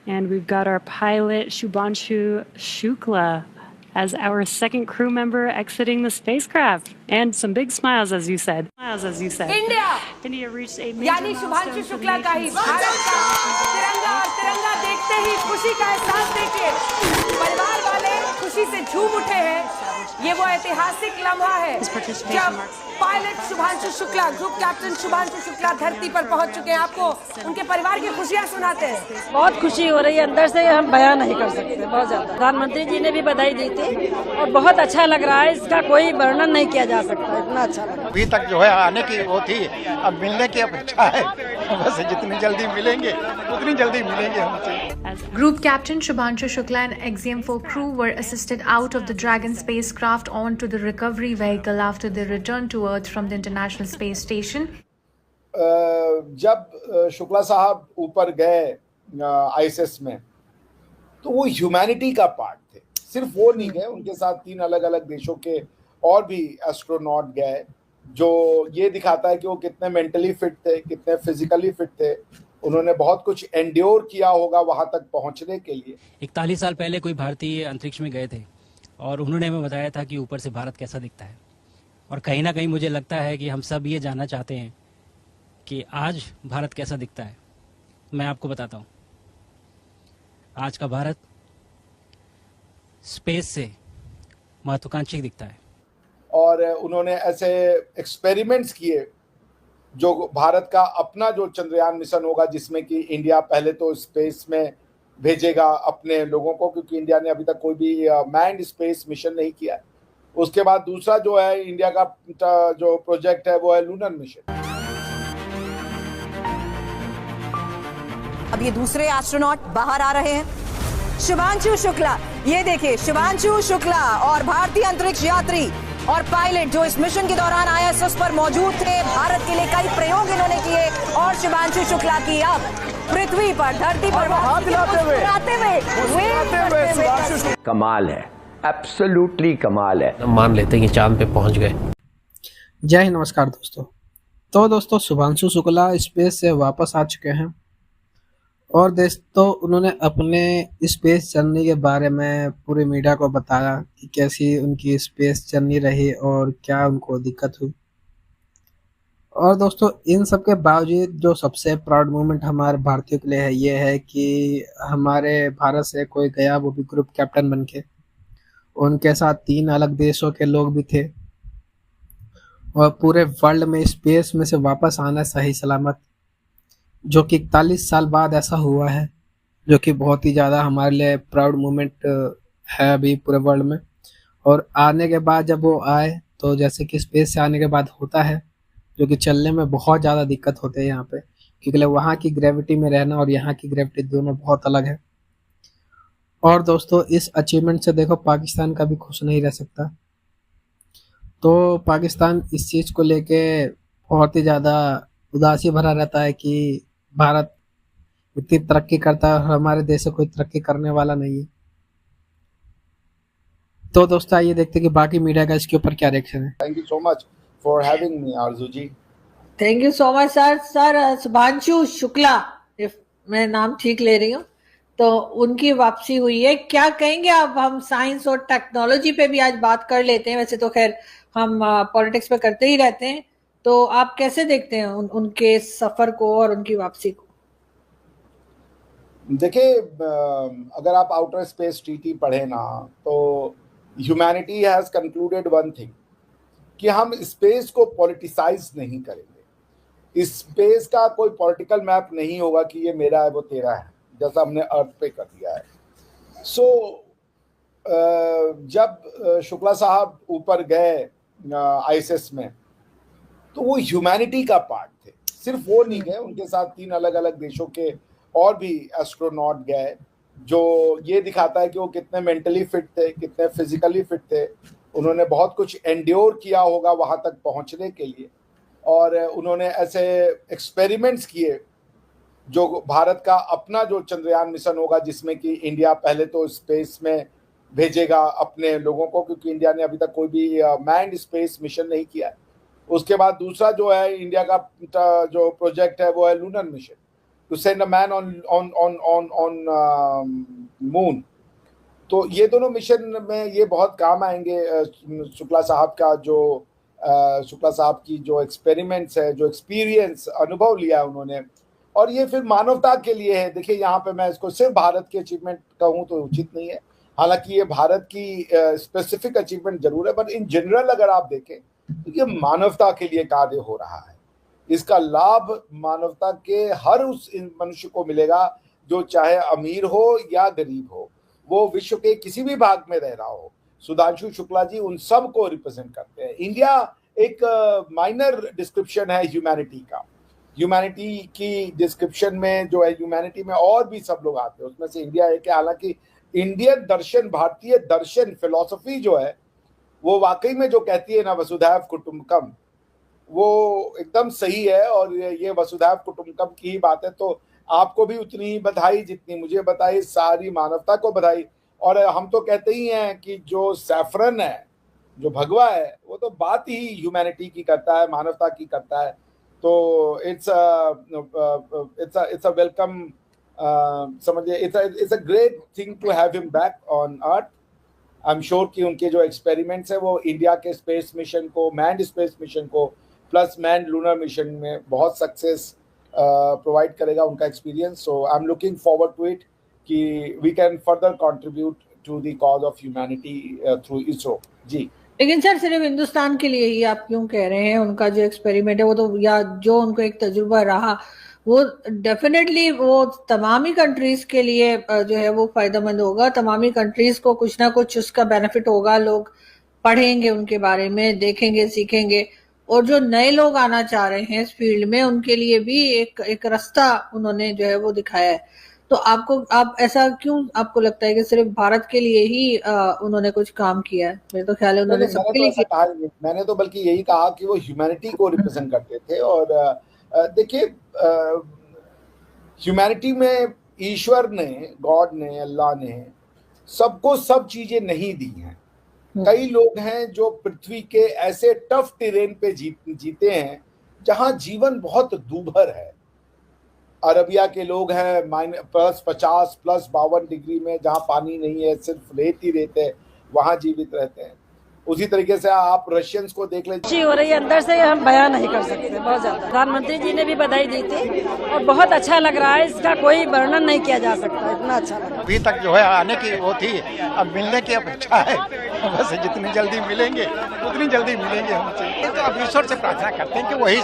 And we've got our pilot, Shubhanshu Shukla, as our second crew member exiting the spacecraft. And some big smiles, as you said. India reached a major यानी शुभांशु शुक्ला का ही भारत का तिरंगा और तिरंगा देखते ही खुशी का एहसास देके परिवार वाले खुशी से झूम उठे हैं। ये वो ऐतिहासिक लम्हा है जब pilot Shubhanshu Shukla, group captain Shubhanshu Shukla धरती पर पहुंच चुके हैं। आपको उनके परिवार की खुशियां सुनाते हैं। बहुत खुशी हो रही है, अंदर से हम बयान नहीं कर सकते, बहुत ज्यादा। प्रधानमंत्री जी ने भी बधाई दी थी और बहुत अच्छा लग रहा है, इसका कोई वर्णन नहीं किया जा सकता, इतना अच्छा लग रहा है। अभी तक जो है आने की वो थी, अब मिलने की अपेक्षा है, बस जितनी जल्दी मिलेंगे उतनी जल्दी मिलेंगे हमसे। Group Captain Shubhanshu Shukla and Axiom-4 crew were assisted out of the Dragon spacecraft onto the recovery vehicle after their return to Earth from the International Space Station. जब शुक्ला साहब ऊपर गए आईएसएस में, तो वो ह्यूमैनिटी का पार्ट थे। सिर्फ वो नहीं गए, उनके साथ 3 अलग अलग देशों के और भी एस्ट्रोनॉट गए, जो ये दिखाता है कि वो कितने मेंटली फिट थे, कितने फिजिकली फिट थे। उन्होंने बहुत कुछ एंड्योर किया होगा वहां तक पहुंचने के लिए। 41 साल पहले कोई भारतीय अंतरिक्ष में गए थे और उन्होंने हमें बताया था कि ऊपर से भारत कैसा दिखता है, और कहीं ना कहीं मुझे लगता है कि हम सब ये जानना चाहते हैं कि आज भारत कैसा दिखता है। मैं आपको बताता हूँ, आज का भारत स्पेस से महत्वाकांक्षी दिखता है। और उन्होंने ऐसे एक्सपेरिमेंट्स किए जो भारत का अपना जो चंद्रयान मिशन होगा, जिसमें कि इंडिया पहले तो स्पेस में भेजेगा अपने लोगों को, क्योंकि इंडिया ने अभी तक कोई भी मैन्ड स्पेस मिशन नहीं किया है। उसके बाद दूसरा जो है इंडिया का जो प्रोजेक्ट है वो है लूनर मिशन। अब ये दूसरे एस्ट्रोनॉट बाहर आ रहे हैं, शुभांशु शुक्ला। ये देखिए, शुभांशु शुक्ला और भारतीय अंतरिक्ष यात्री और पायलट जो इस मिशन के दौरान आईएसएस पर मौजूद थे। भारत के लिए कई प्रयोग इन्होंने किए और शुभांशु शुक्ला की अब पृथ्वी पर, धरती पर कमाल है, एब्सोल्युटली कमाल है। मान लेते हैं कि चांद पे पहुंच गए। जय हिंद, नमस्कार दोस्तों। तो दोस्तों, शुभांशु शुक्ला स्पेस से वापस आ चुके हैं और दोस्तों उन्होंने अपने स्पेस जर्नी के बारे में पूरे मीडिया को बताया कि कैसी उनकी स्पेस जर्नी रही और क्या उनको दिक्कत हुई। और दोस्तों, इन सब के बावजूद जो सबसे प्राउड मोमेंट हमारे भारतीयों के लिए है, ये है कि हमारे भारत से कोई गया, वो भी ग्रुप कैप्टन बन के। उनके साथ 3 अलग देशों के लोग भी थे और पूरे वर्ल्ड में स्पेस में से वापस आना सही सलामत, जो कि 41 साल बाद ऐसा हुआ है, जो कि बहुत ही ज़्यादा हमारे लिए प्राउड मोमेंट है अभी पूरे वर्ल्ड में। और आने के बाद जब वो आए, तो जैसे कि स्पेस से आने के बाद होता है, जो कि चलने में बहुत ज़्यादा दिक्कत होते हैं यहाँ पे, क्योंकि वहाँ की ग्रेविटी में रहना और यहाँ की ग्रेविटी दोनों बहुत अलग है। और दोस्तों, इस अचीवमेंट से देखो पाकिस्तान का भी खुश नहीं रह सकता। तो पाकिस्तान इस चीज़ को लेके बहुत ही ज़्यादा उदासी भरा रहता है कि भारत इतनी तरक्की करता है और हमारे देश से कोई तरक्की करने वाला नहीं है। तो दोस्तों, आइए देखते हैं कि बाकी मीडिया का इसके ऊपर क्या रिएक्शन है। Thank you so much for having me Arzoo ji. Thank you so much sir. Shubhanshu Shukla, if मैं नाम ठीक ले रही हूँ, तो उनकी वापसी हुई है। क्या कहेंगे आप? हम साइंस और टेक्नोलॉजी पे भी आज बात कर लेते हैं, वैसे तो खैर हम पॉलिटिक्स पे करते ही रहते हैं। तो आप कैसे देखते हैं उनके सफर को और उनकी वापसी को? देखिए, अगर आप आउटर स्पेस ट्रीटी पढ़े ना, तो humanity has concluded one thing, कि हम स्पेस को पॉलिटिसाइज नहीं करेंगे। स्पेस का कोई पॉलिटिकल मैप नहीं होगा कि ये मेरा है वो तेरा है, जैसा हमने अर्थ पे कर दिया है। जब शुक्ला साहब ऊपर गए आईएसएस में, तो वो ह्यूमैनिटी का पार्ट थे। सिर्फ वो नहीं गए, उनके साथ 3 अलग अलग देशों के और भी एस्ट्रोनॉट गए, जो ये दिखाता है कि वो कितने मेंटली फिट थे, कितने फिजिकली फिट थे। उन्होंने बहुत कुछ एंड्योर किया होगा वहां तक पहुंचने के लिए। और उन्होंने ऐसे एक्सपेरिमेंट्स किए जो भारत का अपना जो चंद्रयान मिशन होगा, जिसमें कि इंडिया पहले तो स्पेस में भेजेगा अपने लोगों को, क्योंकि इंडिया ने अभी तक कोई भी मैन्ड स्पेस मिशन नहीं किया है। उसके बाद दूसरा जो है इंडिया का जो प्रोजेक्ट है वो है lunar mission. To send a man on moon. तो ये दोनों मिशन में ये बहुत काम आएंगे। शुक्ला साहब का जो शुक्ला साहब की जो एक्सपेरिमेंट्स है, जो एक्सपीरियंस अनुभव लिया उन्होंने, और ये फिर मानवता के लिए है। देखिए यहाँ पे मैं इसको सिर्फ भारत की अचीवमेंट कहूँ तो उचित नहीं है, हालांकि ये भारत की स्पेसिफिक अचीवमेंट जरूर है, बट इन जनरल अगर आप देखें तो ये मानवता के लिए कार्य हो रहा है। इसका लाभ मानवता के हर उस मनुष्य को मिलेगा जो चाहे अमीर हो या गरीब हो, वो विश्व के किसी भी भाग में रह रहा हो। सुधांशु शुक्ला जी उन सब को रिप्रेजेंट करते हैं। इंडिया एक माइनर डिस्क्रिप्शन है ह्यूमैनिटी का। ह्यूमैनिटी की डिस्क्रिप्शन में जो है, ह्यूमैनिटी में और भी सब लोग आते हैं, उसमें से इंडिया एक है। हालांकि इंडियन दर्शन, भारतीय दर्शन, फिलॉसफी जो है वो वाकई में जो कहती है ना वसुधैव कुटुंबकम, वो एकदम सही है। और ये वसुधैव कुटुंबकम की ही बात है, तो आपको भी उतनी ही बधाई जितनी मुझे बधाई, सारी मानवता को बधाई। और हम तो कहते ही हैं कि जो सैफरन है, जो भगवा है, वो तो बात ही ह्यूमैनिटी की करता है, मानवता की करता है। तो इट्स अ वेलकम, समझिए it's a great thing to have him back on Earth. I am sure कि उनके जो एक्सपेरिमेंट्स है वो इंडिया के स्पेस मिशन को, मैन्ड स्पेस मिशन को प्लस मैन्ड लूनर मिशन में बहुत सक्सेस प्रोवाइड करेगा उनका experience. So I am looking forward to it कि we can further contribute to the cause of humanity through ISRO. जी, लेकिन सर सिर्फ हिंदुस्तान के लिए ही आप क्यों कह रहे हैं? उनका जो एक्सपेरिमेंट है वो तो, या जो उनको एक तजुर्बा रहा, वो डेफिनेटली वो तमाम ही कंट्रीज के लिए जो है वो फायदेमंद होगा। तमाम ही कंट्रीज को कुछ ना कुछ उसका बेनिफिट होगा। लोग पढ़ेंगे उनके बारे में, देखेंगे, सीखेंगे, और जो नए लोग आना चाह रहे हैं इस फील्ड में उनके लिए भी एक रास्ता उन्होंने जो है वो दिखाया है। तो आप ऐसा क्यों आपको लगता है कि सिर्फ भारत के लिए ही उन्होंने कुछ काम किया है? मेरे तो ख्याल है उन्होंने सबके लिए किया। मैंने तो बल्कि यही कहा कि वो ह्यूमैनिटी को रिप्रेजेंट करते थे। और देखिए, ह्यूमैनिटी में ईश्वर ने, गॉड ने, अल्लाह ने सबको सब चीजें नहीं दी हैं। कई लोग हैं जो पृथ्वी के ऐसे टफ टेरेन पे जीते हैं जहां जीवन बहुत दूभर है। अरबिया के लोग हैं -50 +52 डिग्री में, जहां पानी नहीं है, सिर्फ रेत ही रेत है, वहां जीवित रहते हैं। उसी तरीके से आप रशियंस को देख लें। खुशी हो रही है अंदर से, हम बयान नहीं कर सकते, बहुत ज्यादा। प्रधानमंत्री जी ने भी बधाई दी थी और बहुत अच्छा लग रहा है, इसका कोई वर्णन नहीं किया जा सकता, इतना अच्छा लग रहा है। अभी तक जो है आने की वो थी, अब मिलने की अपेक्षा है। बस जितनी जल्दी मिलेंगे उतनी जल्दी मिलेंगे हमसे। तो अब ईश्वर से प्रार्थना करते हैं कि वही